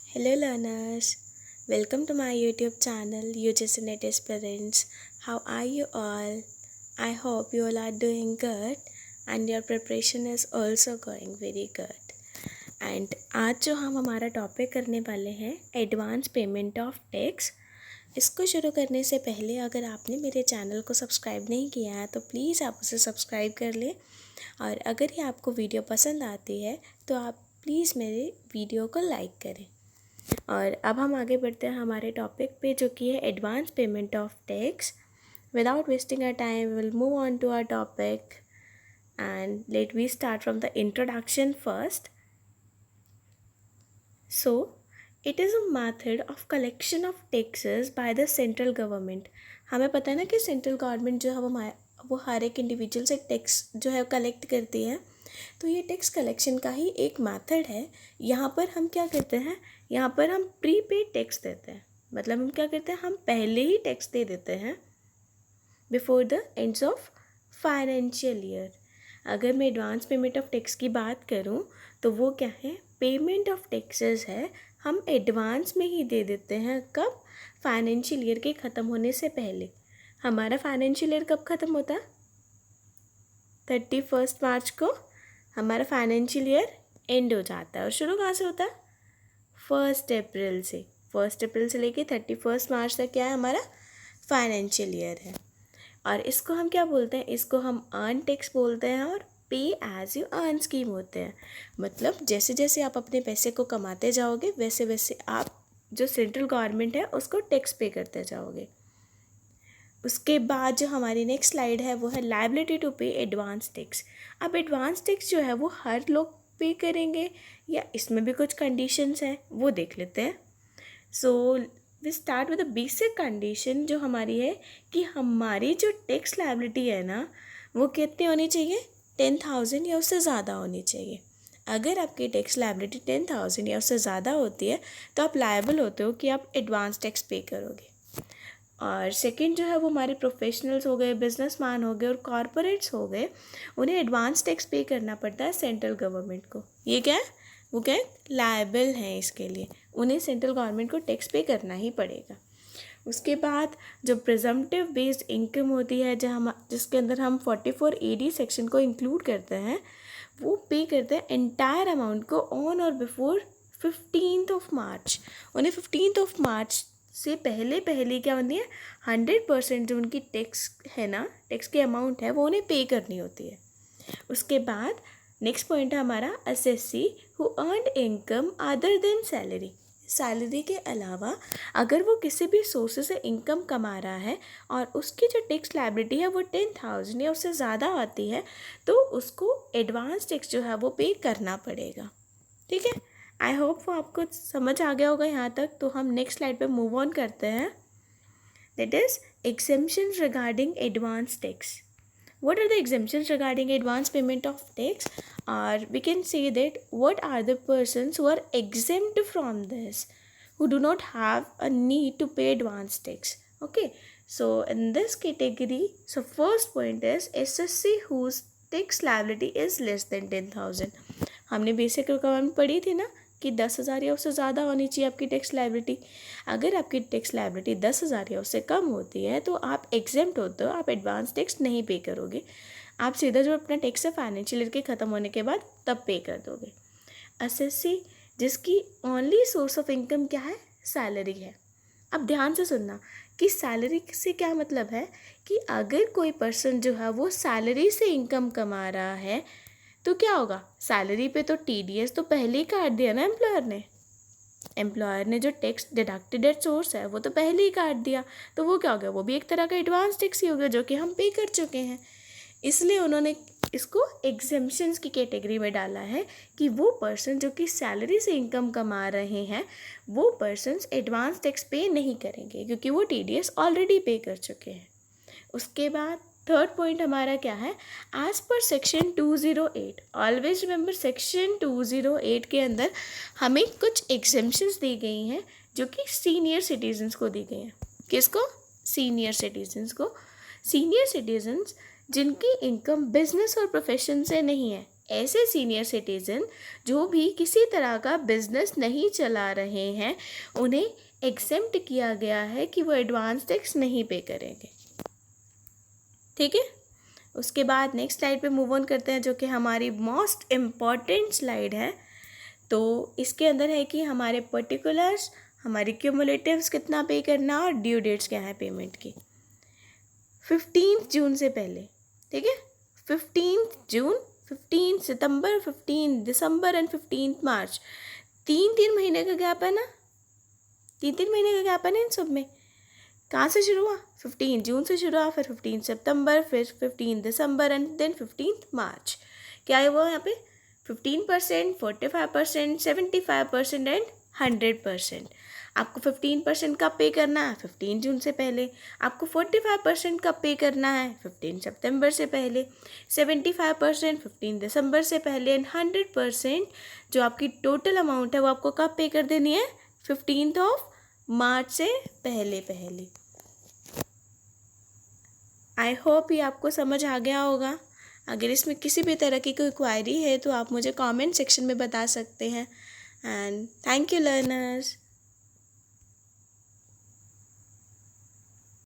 Hello learners, welcome to my YouTube channel UGC NET Aspirants. How are you all? I hope you all are doing good and your preparation is also going very good. And आज जो हम हमारा topic करने वाले हैं advance payment of tax, इसको शुरू करने से पहले अगर आपने मेरे चैनल को सब्सक्राइब नहीं किया है तो प्लीज़ आप उसे सब्सक्राइब कर लें। और अगर ये आपको वीडियो पसंद आती है तो आप प्लीज़ मेरे वीडियो को लाइक करें। और अब हम आगे बढ़ते हैं हमारे टॉपिक पे, जो कि है advance payment of tax. Without wasting a time will move on to our topic and let we start from the introduction first. So it is a method of collection of taxes by the central government. हमें पता है ना कि central government जो है वो हर एक individual से टैक्स जो है कलेक्ट करती है। तो ये टैक्स कलेक्शन का ही एक मेथड है। यहाँ पर हम क्या करते हैं, यहाँ पर हम प्रीपेड टैक्स देते हैं। मतलब हम क्या करते हैं, हम पहले ही टैक्स दे देते हैं before the ends of financial year. अगर मैं एडवांस पेमेंट ऑफ टैक्स की बात करूँ तो वो क्या है, पेमेंट ऑफ टैक्सेस है, हम एडवांस में ही दे देते हैं। कब? फाइनेंशियल ईयर के ख़त्म होने से पहले। हमारा फाइनेंशियल ईयर कब ख़त्म होता है? 31 मार्च को हमारा फाइनेंशियल ईयर एंड हो जाता है। और शुरू कहाँ से होता है? 1 अप्रैल से। 1 अप्रैल से लेके 31 मार्च तक क्या है, हमारा फाइनेंशियल ईयर है। और इसको हम क्या बोलते हैं, इसको हम अर्न टैक्स बोलते हैं और पे एज यू अर्न स्कीम होते हैं। मतलब जैसे जैसे आप अपने पैसे को कमाते जाओगे वैसे वैसे आप जो सेंट्रल गवर्नमेंट है उसको टैक्स पे करते जाओगे। उसके बाद जो हमारी नेक्स्ट स्लाइड है वो है लायबिलिटी टू पे एडवांस टैक्स। अब एडवांस टैक्स जो है वो हर लोग पे करेंगे या इसमें भी कुछ कंडीशंस हैं, वो देख लेते हैं। So we start with the basic condition जो हमारी है कि हमारी जो टैक्स लायबिलिटी है ना वो कितनी होनी चाहिए, 10,000 या उससे ज़्यादा होनी चाहिए। अगर आपकी टैक्स लायबिलिटी 10,000 या उससे ज़्यादा होती है तो आप लायबल होते हो कि आप एडवांस टैक्स पे करोगे। और सेकंड जो है वो हमारे प्रोफेशनल्स हो गए, बिजनेसमैन हो गए और कॉरपोरेट्स हो गए, उन्हें एडवांस टैक्स पे करना पड़ता है सेंट्रल गवर्नमेंट को। ये क्या है, वो क्या है, लायबल हैं इसके लिए, उन्हें सेंट्रल गवर्नमेंट को टैक्स पे करना ही पड़ेगा। उसके बाद जो प्रिजम्पटिव बेस्ड इनकम होती है, जिसके अंदर हम 44 AD सेक्शन को इंक्लूड करते हैं, वो पे करते हैं एंटायर अमाउंट को ऑन और बिफोर 15 मार्च। उन्हें 15 मार्च से पहले पहले क्या होती है, 100% जो उनकी टैक्स है ना, टैक्स की अमाउंट है वो उन्हें पे करनी होती है। उसके बाद नेक्स्ट पॉइंट है हमारा assessee who earn income other than salary. Salary के अलावा अगर वो किसी भी सोर्स से इनकम कमा रहा है और उसकी जो टैक्स लायबिलिटी है वो 10,000 या उससे ज़्यादा आती है तो उसको एडवांस टैक्स जो है वो पे करना पड़ेगा। ठीक है, आई होप वो आपको समझ आ गया होगा यहाँ तक। तो हम नेक्स्ट स्लाइड पे मूव ऑन करते हैं, that is exemptions regarding advance tax. What are the exemptions regarding advance payment of tax? Or we can say that what are the persons who are exempt from this, who do not have a need to pay advance tax. Okay, so in this category, so first point is SSC whose tax liability is less than 10,000. हमने basic requirement पढ़ी थी ना कि 10,000 या उससे ज़्यादा होनी चाहिए आपकी टैक्स लायबिलिटी। अगर आपकी टैक्स लायबिलिटी 10,000 या उससे कम होती है तो आप एग्जेम्प्ट होते हो, आप एडवांस टैक्स नहीं पे करोगे। आप सीधा जो अपना टैक्स है फाइनेंशियल ईयर के ख़त्म होने के बाद तब पे कर दोगे। असेसी जिसकी ओनली सोर्स ऑफ इनकम क्या है, सैलरी है। अब ध्यान से सुनना कि सैलरी से क्या मतलब है कि अगर कोई पर्सन जो है वो सैलरी से इनकम कमा रहा है तो क्या होगा, सैलरी पे तो TDS तो पहले ही काट दिया ना एम्प्लॉयर ने जो टैक्स डिडक्टेड एट सोर्स है वो तो पहले ही काट दिया, तो वो क्या हो गया, वो भी एक तरह का एडवांस टैक्स ही हो गया जो कि हम पे कर चुके हैं। इसलिए उन्होंने इसको एग्जेम्पशंस की कैटेगरी में डाला है कि वो पर्सन जो कि सैलरी से इनकम कमा रहे हैं वो पर्सन्स एडवांस टैक्स पे नहीं करेंगे क्योंकि वो TDS ऑलरेडी पे कर चुके हैं। उसके बाद थर्ड पॉइंट हमारा क्या है, as per section 208, always remember section 208 के अंदर हमें कुछ एग्जेम्पशंस दी गई हैं जो कि सीनियर सिटीजन्स को दी गई हैं। किसको? सीनियर सिटीजन्स को। सीनियर सिटीजन्स जिनकी इनकम बिजनेस और प्रोफेशन से नहीं है, ऐसे सीनियर सिटीज़न जो भी किसी तरह का बिजनेस नहीं चला रहे हैं, उन्हें एग्जेम्प्ट किया गया है कि वो एडवांस टैक्स नहीं पे करेंगे। ठीक है, उसके बाद नेक्स्ट स्लाइड पे मूव ऑन करते हैं, जो कि हमारी मोस्ट इम्पॉर्टेंट स्लाइड है। तो इसके अंदर है कि हमारे पर्टिकुलर्स, हमारी क्यूमुलेटिव्स कितना पे करना और ड्यू डेट्स क्या है पेमेंट की। 15 जून से पहले, ठीक है, 15 जून, 15 सितंबर, 15 दिसंबर एंड 15 मार्च, 3 महीने का गैप है ना, 3 महीने का गैप है ना इन सब में। कहाँ से शुरू हुआ? 15 जून से शुरू हुआ, फिर 15 सितंबर, फिर 15 दिसंबर एंड देन 15 मार्च। क्या है वो यहाँ पे? 15%, 45%, 75% एंड 100%। आपको 15% कब पे करना है? 15 जून से पहले। आपको 45% कब पे करना है? 15 सितंबर से पहले। 75% 15 दिसंबर से पहले एंड 100% जो आपकी टोटल अमाउंट है वो आपको कब पे कर देनी है? 15 मार्च से पहले। आई होप ये आपको समझ आ गया होगा। अगर इसमें किसी भी तरह की कोई क्वायरी है तो आप मुझे कमेंट सेक्शन में बता सकते हैं। And thank you learners.